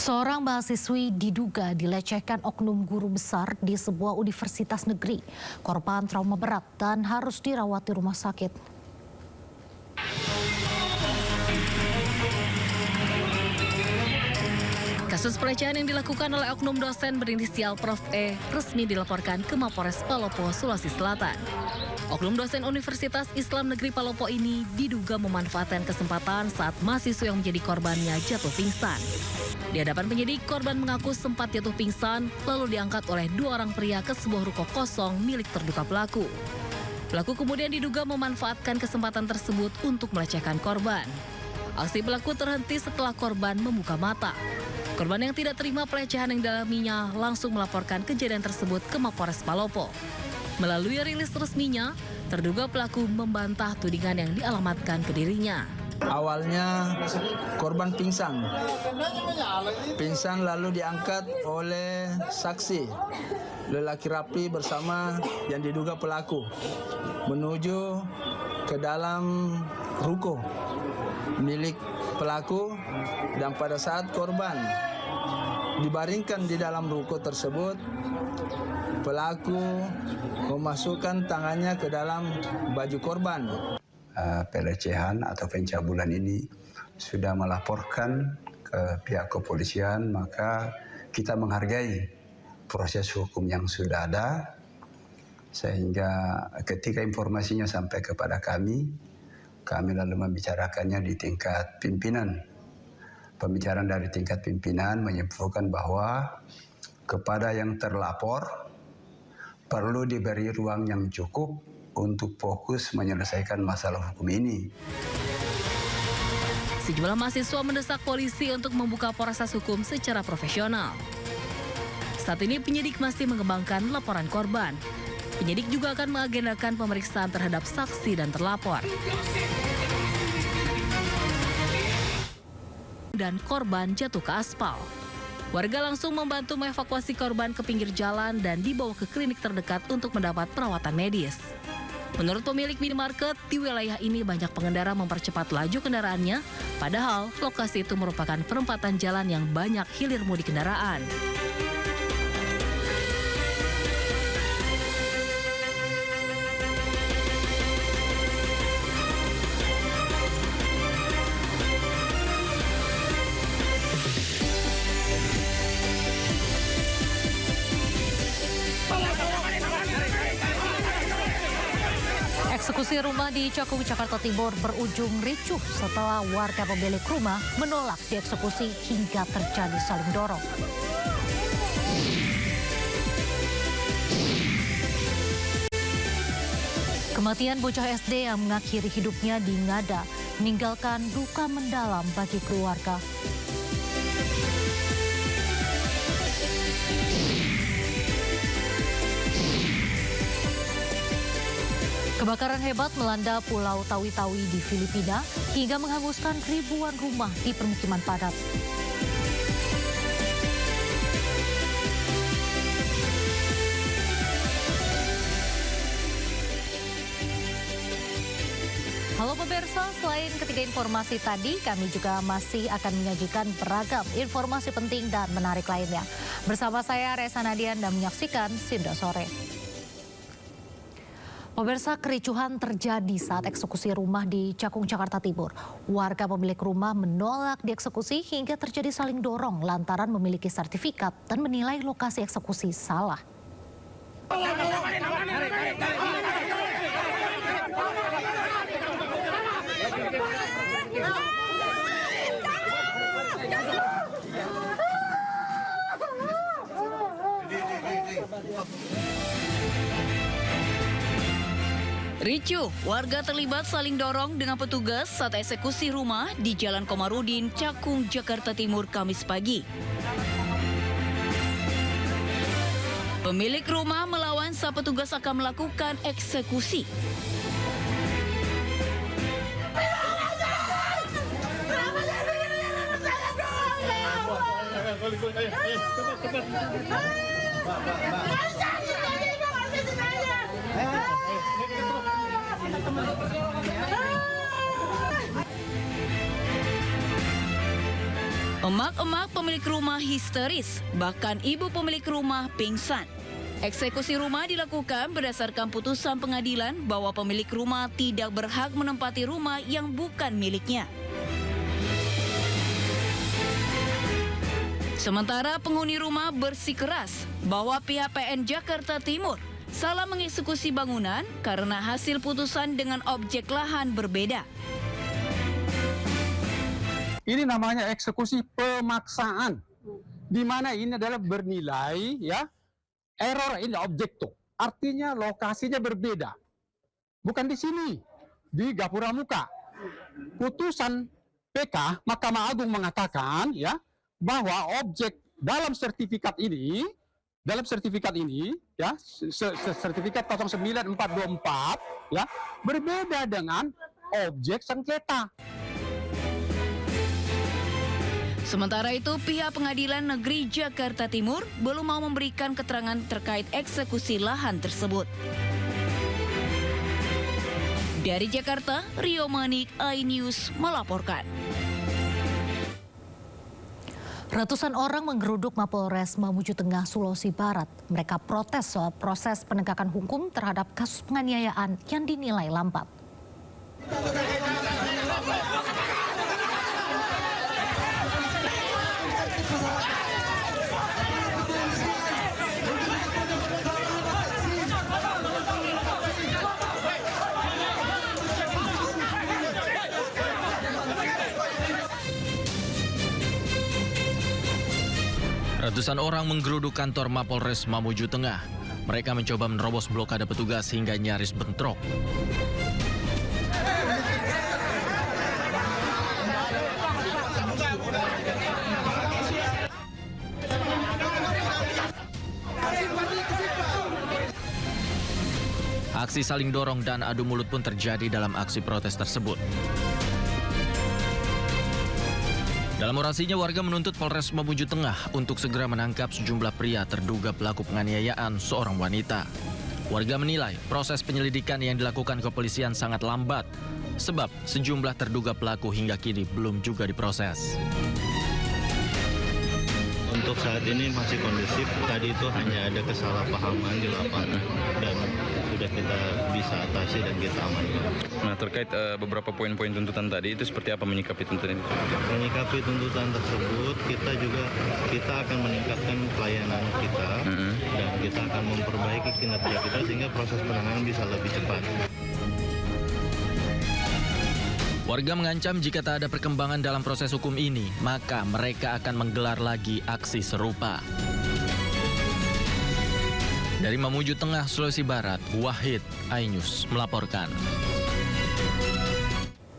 Seorang mahasiswi diduga dilecehkan oknum guru besar di sebuah universitas negeri. Korban trauma berat dan harus dirawat di rumah sakit. Kasus pelecehan yang dilakukan oleh oknum dosen berinisial Prof E resmi dilaporkan ke Mapores Palopo, Sulawesi Selatan. Oknum dosen Universitas Islam Negeri Palopo ini diduga memanfaatkan kesempatan saat mahasiswa yang menjadi korbannya jatuh pingsan. Di hadapan penyidik, korban mengaku sempat jatuh pingsan lalu diangkat oleh dua orang pria ke sebuah ruko kosong milik terduga pelaku. Pelaku kemudian diduga memanfaatkan kesempatan tersebut untuk melecehkan korban. Aksi pelaku terhenti setelah korban membuka mata. Korban yang tidak terima pelecehan yang dialaminya langsung melaporkan kejadian tersebut ke Mapores Palopo. Melalui rilis resminya, terduga pelaku membantah tudingan yang dialamatkan ke dirinya. Awalnya korban pingsan lalu diangkat oleh saksi lelaki rapi bersama yang diduga pelaku menuju ke dalam ruko milik pelaku, dan pada saat korban dibaringkan di dalam ruko tersebut, pelaku memasukkan tangannya ke dalam baju korban. Pelecehan atau pencabulan ini sudah melaporkan ke pihak kepolisian, maka kita menghargai proses hukum yang sudah ada, sehingga ketika informasinya sampai kepada kami lalu membicarakannya di tingkat pimpinan. Pembicaraan dari tingkat pimpinan menyimpulkan bahwa kepada yang terlapor perlu diberi ruang yang cukup untuk fokus menyelesaikan masalah hukum ini. Sejumlah mahasiswa mendesak polisi untuk membuka proses hukum secara profesional. Saat ini penyidik masih mengembangkan laporan korban. Penyidik juga akan mengagendakan pemeriksaan terhadap saksi dan terlapor. Dan korban jatuh ke aspal. Warga langsung membantu mengevakuasi korban ke pinggir jalan dan dibawa ke klinik terdekat untuk mendapat perawatan medis. Menurut pemilik minimarket, di wilayah ini banyak pengendara mempercepat laju kendaraannya, padahal lokasi itu merupakan perempatan jalan yang banyak hilir mudik kendaraan. Eksekusi rumah di Cakung, Jakarta Timur berujung ricuh setelah warga pemilik rumah menolak dieksekusi hingga terjadi saling dorong. Kematian bocah SD yang mengakhiri hidupnya di Ngada meninggalkan duka mendalam bagi keluarga. Kebakaran hebat melanda Pulau Tawi-Tawi di Filipina hingga menghanguskan ribuan rumah di permukiman padat. Halo pemirsa, selain ketiga informasi tadi, kami juga masih akan menyajikan beragam informasi penting dan menarik lainnya. Bersama saya Resa Nadian dan menyaksikan Sinda Sore. Pemirsa, kericuhan terjadi saat eksekusi rumah di Cakung, Jakarta Timur. Warga pemilik rumah menolak dieksekusi hingga terjadi saling dorong lantaran memiliki sertifikat dan menilai lokasi eksekusi salah. Ricuh, warga terlibat saling dorong dengan petugas saat eksekusi rumah di Jalan Komarudin, Cakung, Jakarta Timur, Kamis pagi. Pemilik rumah melawan saat petugas akan melakukan eksekusi. Emak-emak pemilik rumah histeris, bahkan ibu pemilik rumah pingsan. Eksekusi rumah dilakukan berdasarkan putusan pengadilan bahwa pemilik rumah tidak berhak menempati rumah yang bukan miliknya. Sementara penghuni rumah bersikeras bahwa pihak PN Jakarta Timur salah mengeksekusi bangunan karena hasil putusan dengan objek lahan berbeda. Ini namanya eksekusi pemaksaan, di mana ini adalah bernilai ya error in objecto, artinya lokasinya berbeda, bukan di sini, di Gapura Muka. Putusan PK Mahkamah Agung mengatakan ya bahwa objek dalam sertifikat ini ya sertifikat 09424 ya berbeda dengan objek sengketa. Sementara itu, pihak Pengadilan Negeri Jakarta Timur belum mau memberikan keterangan terkait eksekusi lahan tersebut. Dari Jakarta, Rio Manik, iNews melaporkan. Ratusan orang menggeruduk Mapolres Mamuju Tengah, Sulawesi Barat. Mereka protes soal proses penegakan hukum terhadap kasus penganiayaan yang dinilai lambat. Ratusan orang menggeruduk kantor Mapolres Mamuju Tengah. Mereka mencoba menerobos blokade petugas hingga nyaris bentrok. Aksi saling dorong dan adu mulut pun terjadi dalam aksi protes tersebut. Dalam orasinya, warga menuntut Polres Mamuju Tengah untuk segera menangkap sejumlah pria terduga pelaku penganiayaan seorang wanita. Warga menilai proses penyelidikan yang dilakukan kepolisian sangat lambat, sebab sejumlah terduga pelaku hingga kini belum juga diproses. Untuk saat ini masih kondusif, tadi itu hanya ada kesalahpahaman di lapangan dan sudah kita bisa atasi dan kita amankan. Nah, terkait beberapa poin-poin tuntutan tadi, itu seperti apa menyikapi tuntutan itu? Menyikapi tuntutan tersebut, kita akan meningkatkan pelayanan kita dan kita akan memperbaiki kinerja kita sehingga proses penanganan bisa lebih cepat. Warga mengancam jika tak ada perkembangan dalam proses hukum ini, maka mereka akan menggelar lagi aksi serupa. Dari Mamuju Tengah, Sulawesi Barat, Wahid, iNews melaporkan.